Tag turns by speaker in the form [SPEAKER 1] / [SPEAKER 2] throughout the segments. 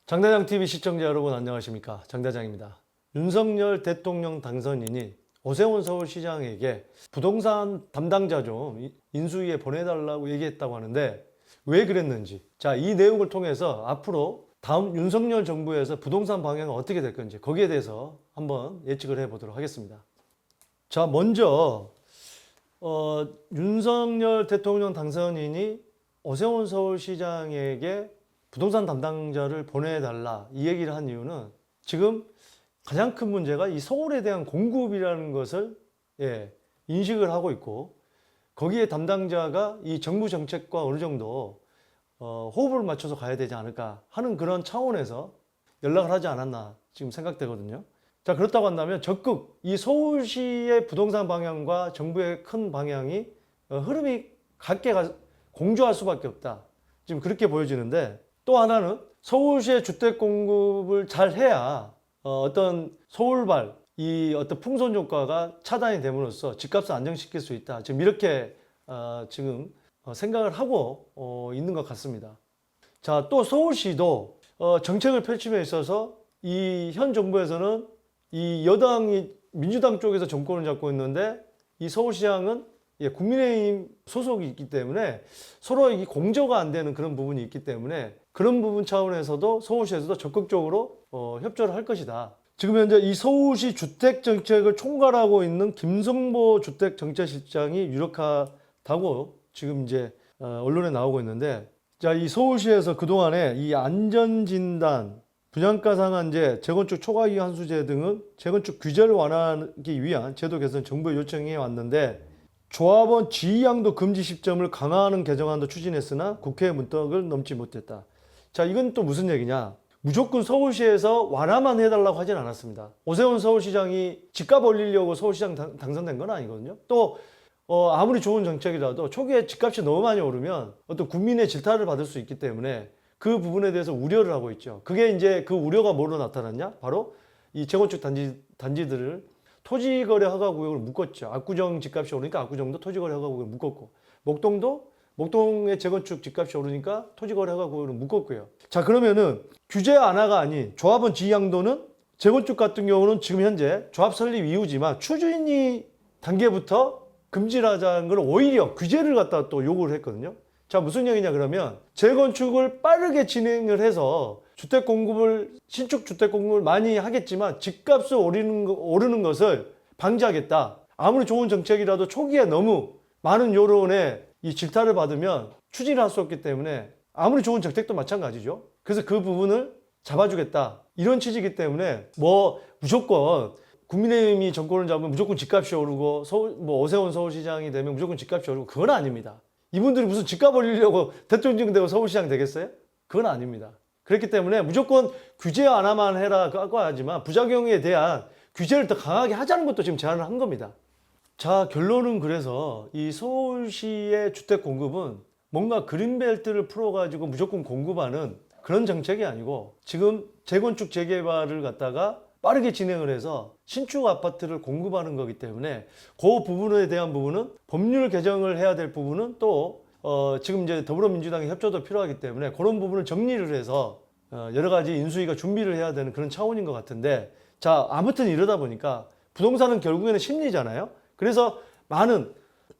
[SPEAKER 1] 장대장TV 시청자 여러분 안녕하십니까, 장대장입니다. 윤석열 대통령 당선인이 오세훈 서울시장에게 부동산 담당자 좀 인수위에 보내달라고 얘기했다고 하는데 왜 그랬는지, 자, 이 내용을 통해서 앞으로 다음 윤석열 정부에서 부동산 방향은 어떻게 될 건지 거기에 대해서 한번 예측을 해보도록 하겠습니다. 자, 먼저 윤석열 대통령 당선인이 오세훈 서울시장에게 부동산 담당자를 보내달라 이 얘기를 한 이유는 지금 가장 큰 문제가 이 서울에 대한 공급이라는 것을 인식을 하고 있고, 거기에 담당자가 이 정부 정책과 어느 정도 호흡을 맞춰서 가야 되지 않을까 하는 그런 차원에서 연락을 하지 않았나 지금 생각되거든요. 자, 그렇다고 한다면 적극 이 서울시의 부동산 방향과 정부의 큰 방향이 흐름이 같게 공조할 수밖에 없다, 지금 그렇게 보여지는데, 또 하나는 서울시의 주택 공급을 잘 해야 어떤 서울발 이 어떤 풍선 효과가 차단이 됨으로써 집값을 안정시킬 수 있다, 지금 이렇게 지금 생각을 하고 있는 것 같습니다. 자, 또 서울시도 정책을 펼침에 있어서 이 현 정부에서는 이 여당이 민주당 쪽에서 정권을 잡고 있는데 이 서울시장은 국민의힘 소속이 있기 때문에 서로 이 공조가 안 되는 그런 부분이 있기 때문에 그런 부분 차원에서도 서울시에서도 적극적으로 협조를 할 것이다. 지금 현재 이 서울시 주택정책을 총괄하고 있는 김성보 주택정책실장이 유력하다고 지금 이제 언론에 나오고 있는데, 자, 이 서울시에서 그동안에 이 안전진단, 분양가 상한제, 재건축 초과이익 환수제 등은 재건축 규제를 완화하기 위한 제도 개선 정부에 요청해 왔는데, 조합원 지위양도 금지 시점을 강화하는 개정안도 추진했으나 국회 문턱을 넘지 못했다. 자, 이건 또 무슨 얘기냐? 무조건 서울시에서 완화만 해달라고 하진 않았습니다. 오세훈 서울시장이 집값 올리려고 서울시장 당선된 건 아니거든요. 또 아무리 좋은 정책이라도 초기에 집값이 너무 많이 오르면 어떤 국민의 질타를 받을 수 있기 때문에 그 부분에 대해서 우려를 하고 있죠. 그게 이제 그 우려가 뭐로 나타났냐? 바로 이 재건축 단지들을 토지거래 허가구역을 묶었죠. 압구정 집값이 오르니까 압구정도 토지거래 허가구역을 묶었고, 목동의 재건축 집값이 오르니까 토지거래 허가구역을 묶었고요. 자, 그러면은 규제 완화가 아닌 조합원 지위양도는 재건축 같은 경우는 지금 현재 조합 설립 이후지만 추진위 단계부터 금지를 하자는 걸 오히려 규제를 갖다 또 요구를 했거든요. 자, 무슨 얘기냐 그러면 재건축을 빠르게 진행을 해서 신축 주택 공급을 많이 하겠지만 집값이 오르는 것을 방지하겠다. 아무리 좋은 정책이라도 초기에 너무 많은 여론에 이 질타를 받으면 추진을 할 수 없기 때문에 아무리 좋은 정책도 마찬가지죠. 그래서 그 부분을 잡아주겠다, 이런 취지이기 때문에 뭐 무조건 국민의힘이 정권을 잡으면 무조건 집값이 오르고 오세훈 서울시장이 되면 무조건 집값이 오르고, 그건 아닙니다. 이분들이 무슨 집값 올리려고 대통령 되고 서울시장 되겠어요? 그건 아닙니다. 그렇기 때문에 무조건 규제 완화만 해라고 하지만 부작용에 대한 규제를 더 강하게 하자는 것도 지금 제안을 한 겁니다. 자, 결론은 그래서 이 서울시의 주택 공급은 뭔가 그린벨트를 풀어가지고 무조건 공급하는 그런 정책이 아니고, 지금 재건축 재개발을 갖다가 빠르게 진행을 해서 신축 아파트를 공급하는 거기 때문에 그 부분에 대한 부분은 법률 개정을 해야 될 부분은 또 지금 이제 더불어민주당의 협조도 필요하기 때문에 그런 부분을 정리를 해서 여러 가지 인수위가 준비를 해야 되는 그런 차원인 것 같은데, 자, 아무튼 이러다 보니까 부동산은 결국에는 심리잖아요. 그래서 많은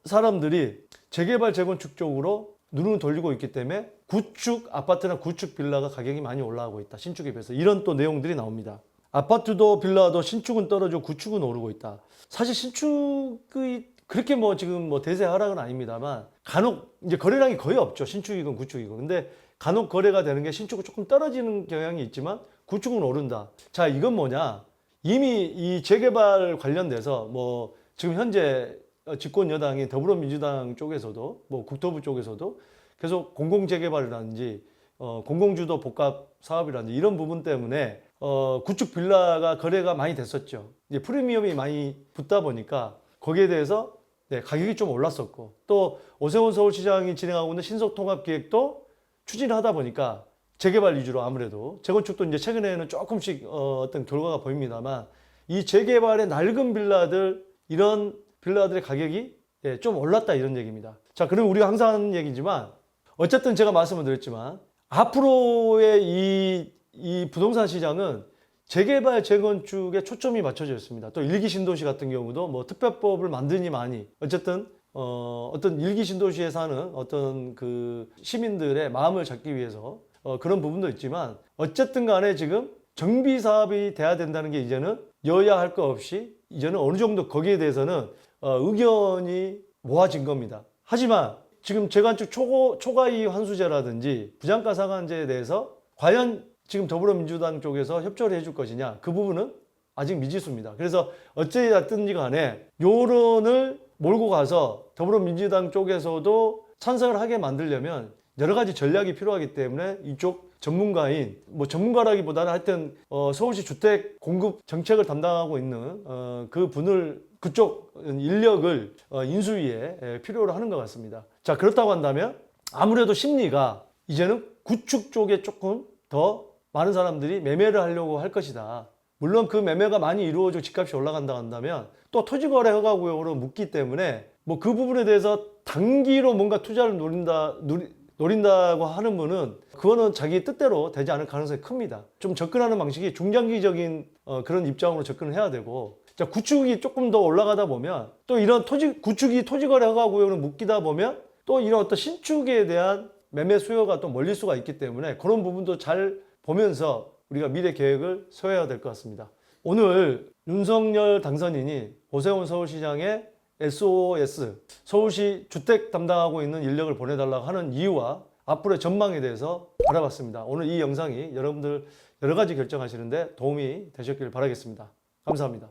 [SPEAKER 1] 사람들이 재개발 재건축 쪽으로 눈을 돌리고 있기 때문에 구축 아파트나 구축 빌라가 가격이 많이 올라가고 있다, 신축에 비해서. 이런 또 내용들이 나옵니다. 아파트도 빌라도 신축은 떨어지고 구축은 오르고 있다. 사실 신축이 그렇게 지금 대세 하락은 아닙니다만 간혹 이제 거래량이 거의 없죠. 신축이건 구축이건. 근데 간혹 거래가 되는 게 신축은 조금 떨어지는 경향이 있지만 구축은 오른다. 자, 이건 뭐냐? 이미 이 재개발 관련돼서 지금 현재 집권 여당인 더불어민주당 쪽에서도 국토부 쪽에서도 계속 공공재개발이라든지 공공주도 복합 사업이라든지 이런 부분 때문에 구축 빌라가 거래가 많이 됐었죠. 이제 프리미엄이 많이 붙다 보니까 거기에 대해서 가격이 좀 올랐었고, 또 오세훈 서울시장이 진행하고 있는 신속통합기획도 추진을 하다 보니까 재개발 위주로 아무래도 재건축도 이제 최근에는 조금씩 어떤 결과가 보입니다만 이 재개발의 낡은 빌라들 이런 빌라들의 가격이 예, 좀 올랐다 이런 얘기입니다. 자, 그럼 우리가 항상 하는 얘기지만 어쨌든 제가 말씀을 드렸지만 앞으로의 이 부동산 시장은 재개발, 재건축에 초점이 맞춰져 있습니다. 또 일기 신도시 같은 경우도 뭐 특별법을 만드니 마니 어쨌든 어떤 일기 신도시에 사는 어떤 그 시민들의 마음을 잡기 위해서 그런 부분도 있지만 어쨌든 간에 지금 정비 사업이 돼야 된다는 게 이제는 여야 할 거 없이 이제는 어느 정도 거기에 대해서는 의견이 모아진 겁니다. 하지만 지금 재건축 초과이익 환수제라든지 부장가 상한제에 대해서 과연 지금 더불어민주당 쪽에서 협조를 해줄 것이냐 그 부분은 아직 미지수입니다. 그래서 어찌됐든지 간에 요론을 몰고 가서 더불어민주당 쪽에서도 찬성을 하게 만들려면 여러 가지 전략이 필요하기 때문에 이쪽 전문가인 뭐 전문가라기보다는 하여튼 서울시 주택 공급 정책을 담당하고 있는 그 분을 그쪽 인력을 인수위에 필요로 하는 것 같습니다. 자, 그렇다고 한다면 아무래도 심리가 이제는 구축 쪽에 조금 더 많은 사람들이 매매를 하려고 할 것이다. 물론 그 매매가 많이 이루어지고 집값이 올라간다 한다면 또 토지거래 허가구역으로 묶기 때문에 뭐 그 부분에 대해서 단기로 뭔가 투자를 노린다고 하는 분은 그거는 자기 뜻대로 되지 않을 가능성이 큽니다. 좀 접근하는 방식이 중장기적인 그런 입장으로 접근을 해야 되고 자, 구축이 조금 더 올라가다 보면 또 이런 구축이 토지거래 허가구역으로 묶이다 보면 또 이런 어떤 신축에 대한 매매 수요가 또 몰릴 수가 있기 때문에 그런 부분도 잘 보면서 우리가 미래 계획을 세워야 될 것 같습니다. 오늘 윤석열 당선인이 오세훈 서울시장의 SOS, 서울시 주택 담당하고 있는 인력을 보내달라고 하는 이유와 앞으로의 전망에 대해서 알아봤습니다. 오늘 이 영상이 여러분들 여러 가지 결정하시는데 도움이 되셨길 바라겠습니다. 감사합니다.